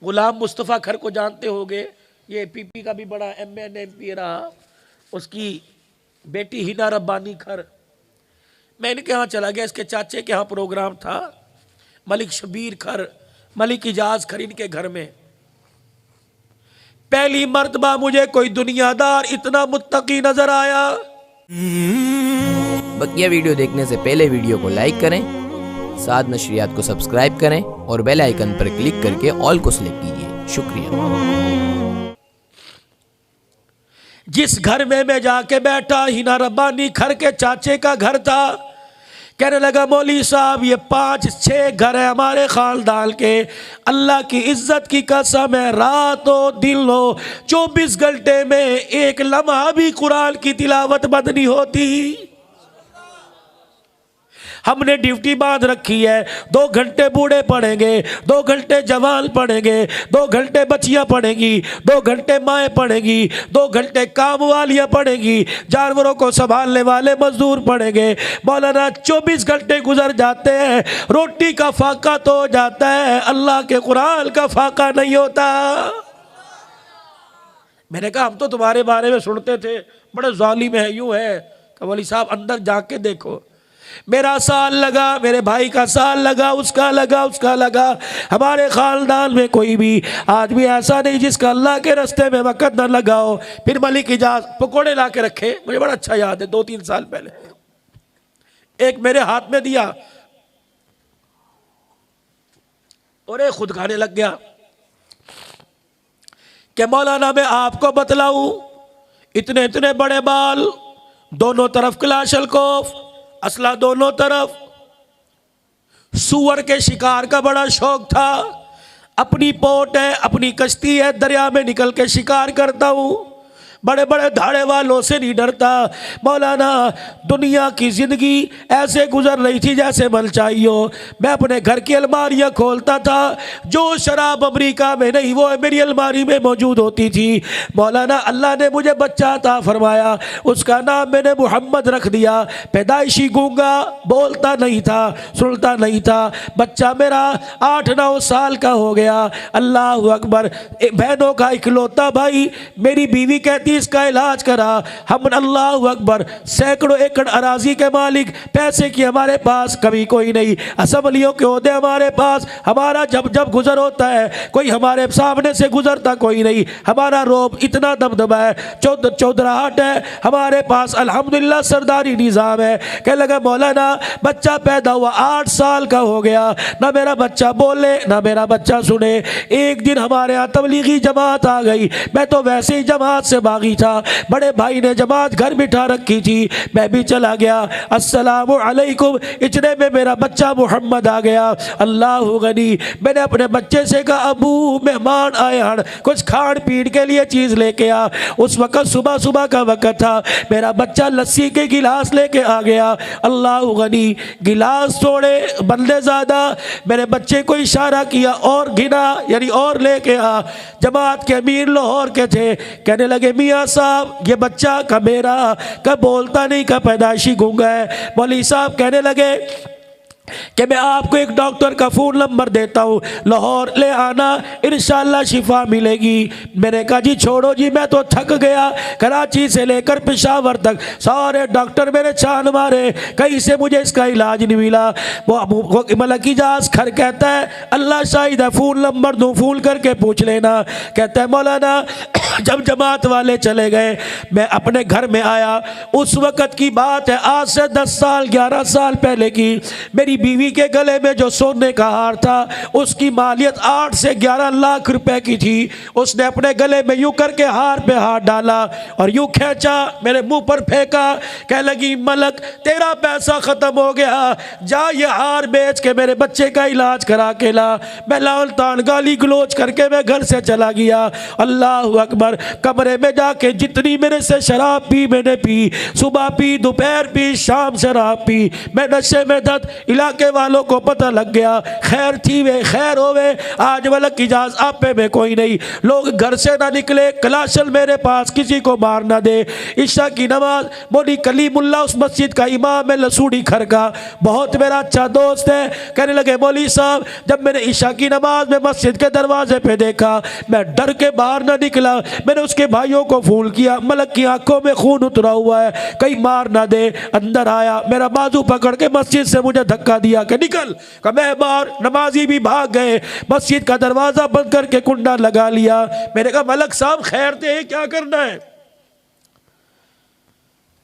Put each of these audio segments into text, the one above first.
غلام مصطفیٰ کھر کو جانتے ہوگے، یہ پی پی کا بھی بڑا ایم این ایم پی رہا، اس کی بیٹی ہینا ربانی کھر۔ میں ان کے ہاں چلا گیا، اس کے چاچے کے ہاں پروگرام تھا، ملک شبیر کھر، ملک اجاز کھر ان کے گھر میں۔ پہلی مرتبہ مجھے کوئی دنیا دار اتنا متقی نظر آیا۔ بقیہ ویڈیو دیکھنے سے پہلے ویڈیو کو لائک کریں، ساتھ نشریات کو سبسکرائب کریں اور بیل آئیکن پر کلک کر کے آل کو سلیکٹ کیجئے۔ شکریہ۔ جس گھر میں جا کے بیٹھا، ہینا ربانی کھر کے چاچے کا گھر تھا۔ کہنے لگا مولوی صاحب یہ 5-6 گھر ہیں ہمارے خاندان کے، اللہ کی عزت کی قسم ہے، رات ہو دن ہو 24 گھنٹے میں ایک لمحہ بھی قرآن کی تلاوت بند نہیں ہوتی۔ ہم نے ڈیوٹی باندھ رکھی ہے، 2 گھنٹے بوڑھے پڑھیں گے، 2 گھنٹے جوان پڑھیں گے، 2 گھنٹے بچیاں پڑھیں گی، 2 گھنٹے مائیں پڑھیں گی، 2 گھنٹے کام والیاں پڑھیں گی، جانوروں کو سنبھالنے والے مزدور پڑھیں گے۔ مولانا 24 گھنٹے گزر جاتے ہیں، روٹی کا فاقہ تو ہو جاتا ہے، اللہ کے قرآن کا فاقہ نہیں ہوتا۔ میں نے کہا ہم تو تمہارے بارے میں سنتے تھے بڑے ظالم ہے، یوں ہے کہ ولی صاحب اندر جا کے دیکھو۔ میرا سال لگا، میرے بھائی کا سال لگا، اس کا لگا۔ ہمارے خاندان میں کوئی بھی آدمی ایسا نہیں جس کا اللہ کے رستے میں وقت نہ لگا ہو۔ پھر ملک اجاز پکوڑے لا کے رکھے، مجھے بڑا اچھا یاد ہے، 2-3 سال پہلے ایک میرے ہاتھ میں دیا اور ایک خود کھانے لگ گیا کہ مولانا میں آپ کو بتلاؤں، اتنے بڑے بال، دونوں طرف کلاشنکوف، اسلحہ دونوں طرف، سور کے شکار کا بڑا شوق تھا، اپنی پوٹ ہے، اپنی کشتی ہے، دریا میں نکل کے شکار کرتا ہوں، بڑے دھاڑے والوں سے نہیں ڈرتا۔ مولانا دنیا کی زندگی ایسے گزر رہی تھی جیسے مل چاہیے ہو۔ میں اپنے گھر کی الماریاں کھولتا تھا، جو شراب امریکہ میں نہیں وہ میری الماری میں موجود ہوتی تھی۔ مولانا اللہ نے مجھے بچہ عطا فرمایا، اس کا نام میں نے محمد رکھ دیا۔ پیدائشی گونگا، بولتا نہیں تھا، سنتا نہیں تھا، بچہ میرا 8-9 سال کا ہو گیا۔ اللہ اکبر۔ بہنوں کا اکلوتا بھائی، میری بیوی کہتی اس کا علاج کرا۔ ہم اللہ اکبر، سینکڑوں ایکڑ اراضی کے مالک، پیسے کی ہمارے پاس کبھی کوئی نہیں، اسمبلیوں کے عہدے ہمارے پاس، ہمارا جب گزر ہوتا ہے کوئی ہمارے سامنے سے گزرتا کوئی نہیں، ہمارا روب اتنا دبدبہ ہے، چودراہٹ ہے ہمارے پاس، الحمدللہ سرداری نظام ہے۔ کہنے لگا مولانا بچہ پیدا ہوا 8 سال کا ہو گیا، نہ میرا بچہ بولے نہ میرا بچہ سنے۔ ایک دن ہمارے یہاں تبلیغی جماعت آ گئی، میں تو ویسے ہی جماعت سے باغی تھا، بڑے بھائی نے جماعت گھر بٹھا رکھی تھی، میں بھی چلا گیا، السلام علیکم، اتنے میں میرا بچہ محمد آ گیا۔ اللہ غنی، میں نے اپنے بچے سے کہا ابو مہمان آئے ہیں، کچھ کھان پین کے لیے چیز لے کے آ۔ اس وقت صبح کا وقت تھا، میرا بچہ لسی کے گلاس لے کے آ گیا۔ اللہ غنی، گلاس توڑے بندے زیادہ، میرے بچے کو اشارہ کیا اور گنا، یعنی اور لے کے آ۔ جماعت کے امیر لاہور کے تھے، کہنے لگے میاں صاحب یہ بچہ کا میرا کا بولتا نہیں، کا پیدائشی گونگا ہے۔ مولوی صاحب کہنے لگے کہ میں آپ کو ایک ڈاکٹر کا فون نمبر دیتا ہوں، لاہور لے آنا، انشاءاللہ شفا ملے گی۔ میں نے کہا جی چھوڑو جی، میں تو تھک گیا، کراچی سے لے کر پشاور تک سارے ڈاکٹر میرے چھان مارے، کہیں سے مجھے اس کا علاج نہیں ملا۔ وہ ملک اجاز کھر کہتا ہے اللہ شاہد ہے، فون نمبر دوں، فون کر کے پوچھ لینا۔ کہتا ہے مولانا جب جماعت والے چلے گئے، میں اپنے گھر میں آیا، اس وقت کی بات ہے، آج سے 10 سال 11 سال پہلے کی، میری بیوی کے گلے میں جو سونے کا ہار تھا اس کی مالیت 8 سے 11 لاکھ روپے کی تھی۔ اس نے اپنے گلے میں یوں کر کے ہار پہ ہاتھ ڈالا اور یوں کھینچا، میرے منہ پر پھینکا، کہنے لگی ملک تیرا پیسہ ختم ہو گیا، جا یہ ہار بیچ کے میرے بچے کا علاج کرا کے لا۔ میں لعن طعن گالی گلوچ کر کے میں گھر سے چلا گیا۔ اللہ اکبر۔ اکبر. کمرے میں جا کے جتنی میرے سے شراب پی میں نے پی, صبح پی, دوپہر پی, شام شراب پی, میں نشے میں تھا. علاقے والوں کو پتہ لگ گیا, خیر تھی وے خیر ہوئے, آج ملک اجاز آپ پہ میں کوئی نہیں. لوگ گھر سے نہ نکلے, کلاشل میرے پاس, کسی کو مار نہ دے. عشاء کی نماز, مولوی کلیم اللہ اس مسجد کا امام ہے لسوڑی گھر کا, بہت میرا اچھا دوست ہے. کہنے لگے مولوی صاحب جب میں نے عشاء کی نماز میں مسجد کے دروازے پہ دیکھا, میں ڈر کے باہر نہ نکلا. میں نے اس کے بھائیوں کو فون کیا, ملک کی آنکھوں میں خون اترا ہوا ہے, کہیں مار نہ دے. اندر آیا, میرا بازو پکڑ کے مسجد سے مجھے دھکا دیا کہ نکل. کہ میں باہر, نمازی بھی بھاگ گئے, مسجد کا دروازہ بند کر کے کنڈا لگا لیا. میں نے کہا ملک صاحب خیر دے, کیا کرنا ہے؟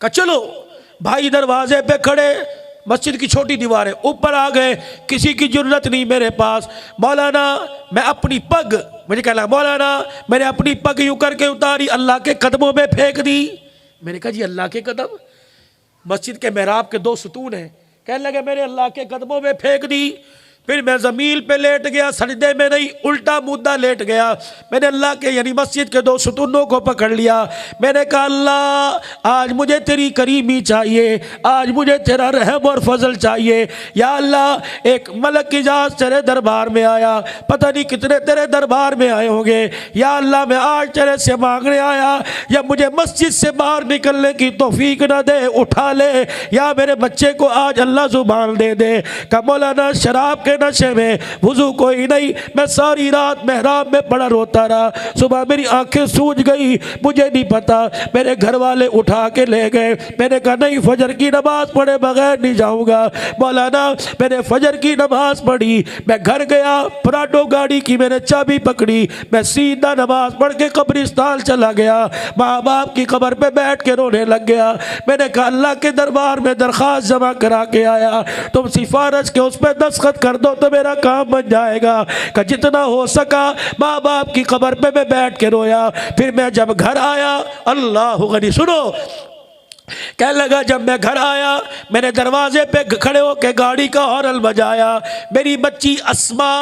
کہ چلو. بھائی دروازے پہ کھڑے, مسجد کی چھوٹی دیوار ہے, اوپر آ گئے, کسی کی جرت نہیں میرے پاس. مولانا میں اپنی پگ, مجھے کہنا مولانا میں نے اپنی پگ یوں کر کے اتاری, اللہ کے قدموں میں پھینک دی. میں نے کہا جی اللہ کے قدم؟ مسجد کے محراب کے 2 ستون ہیں. کہنے لگے میں نے اللہ کے قدموں میں پھینک دی. پھر میں زمین پہ لیٹ گیا, سجدے میں نہیں, الٹا مدہ لیٹ گیا. میں نے اللہ کے یعنی مسجد کے 2 ستونوں کو پکڑ لیا. میں نے کہا اللہ آج مجھے تیری کریمی چاہیے, آج مجھے تیرا رحم اور فضل چاہیے. یا اللہ ایک ملک اجاز تیرے دربار میں آیا, پتہ نہیں کتنے تیرے دربار میں آئے ہوں گے. یا اللہ میں آج تیرے سے مانگنے آیا, یا مجھے مسجد سے باہر نکلنے کی توفیق نہ دے, اٹھا لے. یا میرے بچے کو آج اللہ زبان دے دے. کہ مولانا شراب کے نشے میں وضو کوئی نہیں, میں ساری رات محراب میں پڑا روتا رہا. صبح میری آنکھیں سوج گئی, مجھے نہیں پتا, میرے گھر والے اٹھا کے لے گئے. میں نے کہا نہیں فجر کی نماز پڑھے بغیر نہیں جاؤں گا. مولانا میں نے فجر کی نماز پڑھی, میں گھر گیا, پراڈو گاڑی کی میں نے چابی پکڑی, میں سیدھا نماز پڑھ کے قبرستان چلا گیا. ماں باپ کی قبر پہ بیٹھ کے رونے لگ گیا. میں نے کہا اللہ کے دربار میں درخواست جمع کرا کے آیا, تم سفارش کے اس پہ دستخط کر دو تو میرا کام بن جائے گا. کہ جتنا ہو سکا ماں باپ کی قبر پہ میں بیٹھ کے رویا. پھر میں جب گھر آیا, اللہ غنی, سنو, کہنے لگا جب میں گھر آیا میں نے دروازے پہ کھڑے ہو کے گاڑی کا ہارن بجایا. میری بچی اسما,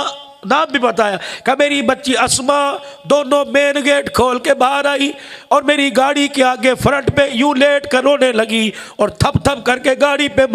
نام بھی بتایا, کہ میری بچی اسما دونوں مین گیٹ کھول کے باہر آئی اور میری گاڑی کے آگے فرنٹ پہ یوں لیٹ کر رونے لگی اور تھپ تھپ کر کے گاڑی پہ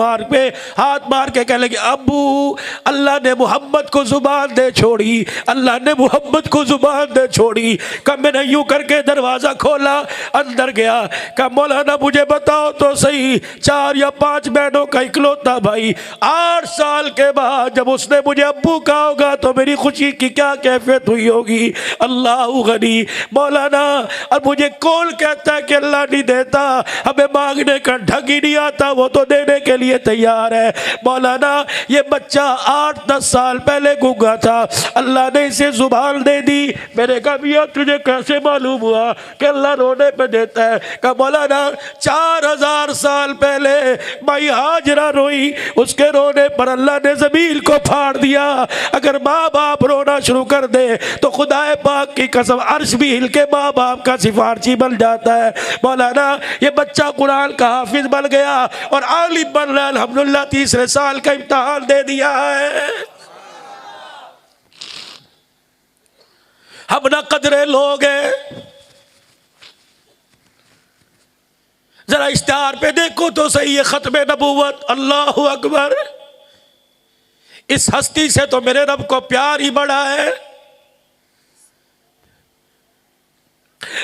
ہاتھ مار کے کہنے لگی ابو اللہ نے محمد کو زبان دے چھوڑی, اللہ نے محمد کو زبان دے چھوڑی. کہ میں نے یوں کر کے دروازہ کھولا, اندر گیا. کہ مولانا مجھے بتاؤ تو صحیح, 4 یا 5 بہنوں کا اکلوتا بھائی, 8 سال کے بعد جب اس نے مجھے ابو کہا ہوگا تو میری خوشی کی کیا کیفیت ہوئی ہوگی. اللہ غنی. مولانا اور مجھے کون کہتا ہے کہ اللہ نہیں دیتا, ہمیں مانگنے کا ڈھنگ ہی نہیں آتا, وہ تو دینے کے لیے تیار ہے. مولانا یہ بچہ 8-10 سال پہلے گونگا تھا, اللہ نے اسے زبان دے دی. میں نے کہا میاں تجھے کیسے معلوم ہوا کہ اللہ رونے پہ دیتا ہے؟ کہ مولانا 4000 سال پہلے مائی ہاجرہ روئی, اس کے رونے پر اللہ نے زمین کو پھاڑ دیا. اگر ماں باپ رونا شروع کر دے تو خدا پاک کی قسم عرش بھی ہل کے ماں باپ کا سفارشی بن جاتا ہے. مولانا یہ بچہ قرآن کا حافظ بن گیا اور عالم بن رہا, الحمدللہ 3 سال کا امتحان دے دیا ہے. ہم نہ قدرے لوگ ہیں. ذرا اشتہار پہ دیکھو تو صحیح ہے, ختم نبوت, اللہ اکبر. اس ہستی سے تو میرے رب کو پیار ہی بڑا ہے.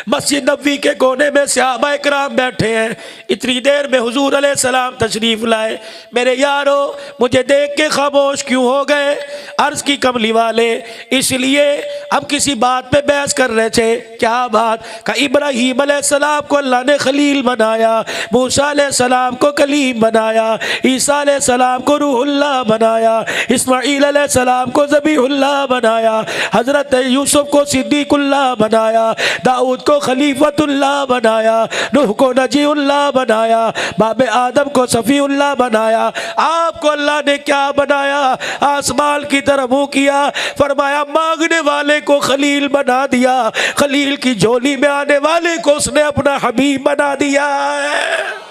مسجد نبوی کے کونے میں صحابہ اکرام بیٹھے ہیں, اتنی دیر میں حضور علیہ السلام تشریف لائے. میرے یارو مجھے دیکھ کے خاموش کیوں ہو گئے؟ عرض کی کملی والے, اس لیے ہم کسی بات پہ بحث کر رہے تھے. کیا بات؟ کہ ابراہیم علیہ السلام کو اللہ نے خلیل بنایا, موسیٰ علیہ السلام کو کلیم بنایا, عیسیٰ علیہ السلام کو روح اللہ بنایا, اسماعیل علیہ السلام کو ذبیح اللہ بنایا, حضرت یوسف کو صدیق اللہ بنایا, داؤد کو خلیفت اللہ بنایا, نوح کو نجی اللہ بنایا, باب آدم کو صفی اللہ بنایا. آپ کو اللہ نے کیا بنایا؟ آسمان کی طرف منہ کیا, فرمایا مانگنے والے کو خلیل بنا دیا, خلیل کی جھولی میں آنے والے کو اس نے اپنا حبیب بنا دیا ہے.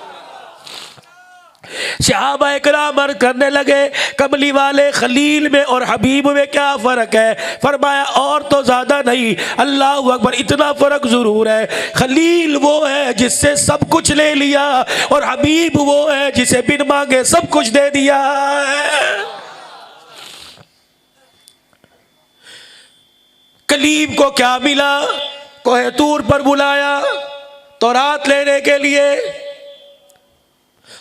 صحابہ اکرام عرض کرنے لگے کملی والے خلیل میں اور حبیب میں کیا فرق ہے؟ فرمایا اور تو زیادہ نہیں، اللہ اکبر، اتنا فرق ضرور ہے، خلیل وہ ہے جس سے سب کچھ لے لیا اور حبیب وہ ہے جسے بن مانگے سب کچھ دے دیا ہے۔ کلیم کو کیا ملا؟ کوہ طور پر بلایا تورات لینے کے لیے،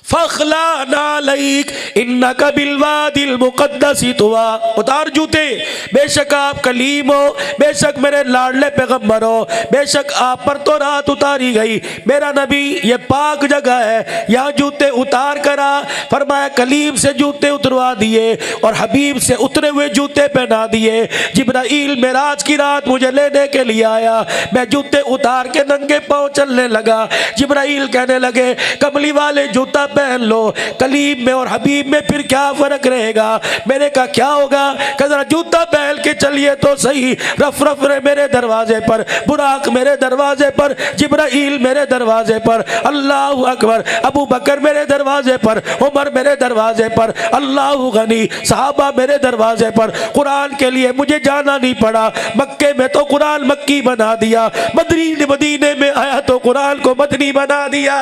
فَخْلَعْ نَعْلَيْكَ إِنَّكَ بِالْوَادِ الْمُقَدَّسِ طُوًى، اتار جوتے، بے شک آپ کلیم ہو، بے شک میرے لاڈلے پیغمبر ہو، بے شک آپ پر تو رات اتاری گئی، میرا نبی یہ پاک جگہ ہے، یہاں جوتے اتار کرا۔ فرمایا کلیم سے جوتے اتروا دیے اور حبیب سے اترے ہوئے جوتے پہنا دیے۔ جبرائیل معراج کی رات مجھے لینے کے لیے آیا، میں جوتے اتار کے ننگے پاؤں چلنے لگا۔ جبرائیل کہنے لگے کملی والے جوتا پہن لو، کلیم میں اور حبیب میں پھر کیا فرق رہے گا؟ میں نے کہا کیا ہوگا؟ کہ ذرا جوتا پہن کے چلیے تو صحیح، رف رف میرے دروازے پر، براق میرے دروازے پر، جبرائیل میرے دروازے پر، اللہ اکبر، ابو بکر میرے دروازے پر، عمر میرے دروازے پر، اللہ غنی، صحابہ میرے دروازے پر۔ قرآن کے لیے مجھے جانا نہیں پڑا، مکے میں تو قرآن مکی بنا دیا، مدینے میں آیا تو قرآن کو مدنی بنا دیا۔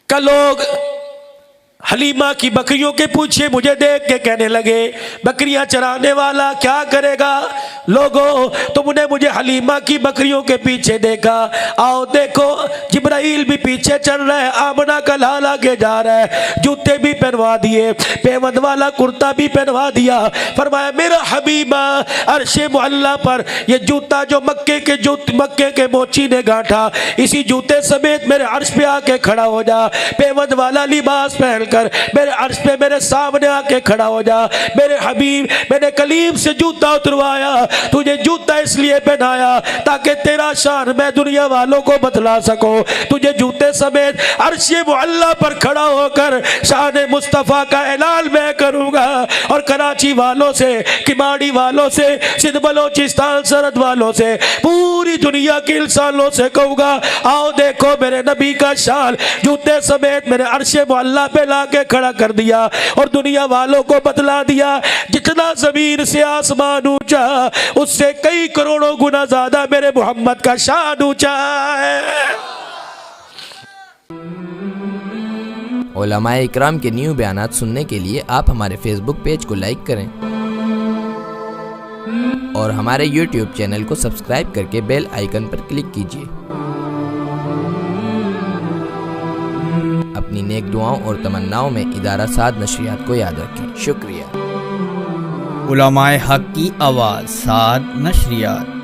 کہ لوگ حلیمہ کی بکریوں کے پیچھے مجھے دیکھ کے کہنے لگے بکریاں چرانے والا کیا کرے گا؟ لوگوں تم نے مجھے حلیمہ کی بکریوں کے پیچھے دیکھا، آؤ دیکھو جبرائیل بھی پیچھے چل رہا ہے، آمنہ کا لال آگے جا رہا ہے، جوتے بھی پہنوا دیے، پیوند والا کرتا بھی پہنوا دیا۔ فرمایا میرا حبیبہ عرش معلیٰ پر یہ جوتا جو مکے کے موچی نے گانٹھا، اسی جوتے سمیت میرے عرش پہ آ کے کھڑا ہو جا، پیوند والا لباس پہن کر میرے عرش پہ میرے سامنے آ کے کھڑا ہو جا۔ میرے حبیب میں نے کلیم سے جوتا اتروایا، تجھے جوتا اس لیے پہنایا تاکہ تیرا شان میں دنیا والوں کو بتلا سکوں، تجھے جوتے سمیت عرش معلیٰ پر کھڑا ہو کر شان مصطفیٰ کا اعلان میں کروں گا، اور کراچی والوں سے، کماڑی والوں سے، سندھ بلوچستان سرحد والوں سے، پوری دنیا کے انسانوں سے کہوں گا آؤ دیکھو میرے نبی کا شان جوتے سمیت میرے عرش معلیٰ پہ لا کے کھڑا کر دیا، اور دنیا والوں کو بتلا دیا جتنا زمین سے آسمان اونچا اس سے کئی کروڑوں گنا زیادہ میرے محمد کا شان اونچا ہے۔ علماء اکرام کے نیو بیانات سننے کے لیے آپ ہمارے فیس بک پیج کو لائک کریں اور ہمارے یوٹیوب چینل کو سبسکرائب کر کے بیل آئیکن پر کلک کیجیے۔ اپنی نیک دعاؤں اور تمناؤں میں ادارہ سعد نشریات کو یاد رکھیں۔ شکریہ۔ علماء حق کی آواز، سعد نشریات۔